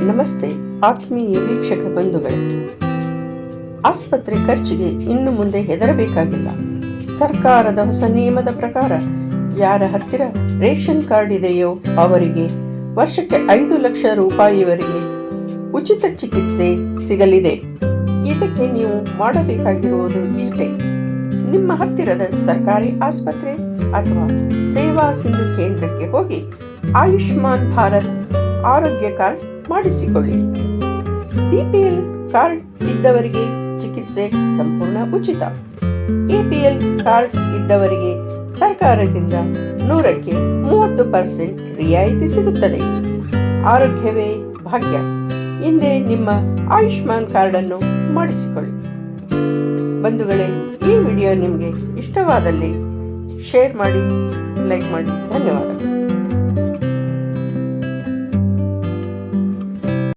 ನಮಸ್ತೆ ಆತ್ಮೀಯ ವೀಕ್ಷಕ ಬಂಧುಗಳೇ, ಆಸ್ಪತ್ರೆ ಖರ್ಚಿಗೆ ಇನ್ನು ಮುಂದೆ ಹೆದರಬೇಕಾಗಿಲ್ಲ. ಸರ್ಕಾರದ ಹೊಸ ನಿಯಮದ ಪ್ರಕಾರ ಯಾರ ಹತ್ತಿರ ರೇಷನ್ ಕಾರ್ಡ್ ಇದೆಯೋ ಅವರಿಗೆ ವರ್ಷಕ್ಕೆ 5 ಲಕ್ಷ ರೂಪಾಯಿವರೆಗೆ ಉಚಿತ ಚಿಕಿತ್ಸೆ ಸಿಗಲಿದೆ. ಇದಕ್ಕೆ ನೀವು ಮಾಡಬೇಕಾಗಿರುವುದು ಇಷ್ಟೇ: ನಿಮ್ಮ ಹತ್ತಿರದ ಸರ್ಕಾರಿ ಆಸ್ಪತ್ರೆ ಅಥವಾ ಸೇವಾ ಸಿಂಧು ಕೇಂದ್ರಕ್ಕೆ ಹೋಗಿ ಆಯುಷ್ಮಾನ್ ಭಾರತ್ ಆರೋಗ್ಯ ಕಾರ್ಡ್ ಮಾಡಿಸಿಕೊಳ್ಳಿ. BPL ಕಾರ್ಡ್ ಇದ್ದವರಿಗೆ ಚಿಕಿತ್ಸೆ ಸಂಪೂರ್ಣ ಉಚಿತ. APL ಕಾರ್ಡ್ ಇದ್ದವರಿಗೆ ಸರ್ಕಾರದಿಂದ 100ಕ್ಕೆ 30% ರಿಯಾಯಿತಿ ಸಿಗುತ್ತದೆ. ಆರೋಗ್ಯವೇ ಭಾಗ್ಯ. ಹಿಂದೆ ನಿಮ್ಮ ಆಯುಷ್ಮಾನ್ ಕಾರ್ಡ್ ಅನ್ನು ಮಾಡಿಸಿಕೊಳ್ಳಿ. ಬಂಧುಗಳೇ, ಈ ವಿಡಿಯೋ ನಿಮಗೆ ಇಷ್ಟವಾದಲ್ಲಿ ಶೇರ್ ಮಾಡಿ, ಲೈಕ್ ಮಾಡಿ. ಧನ್ಯವಾದ.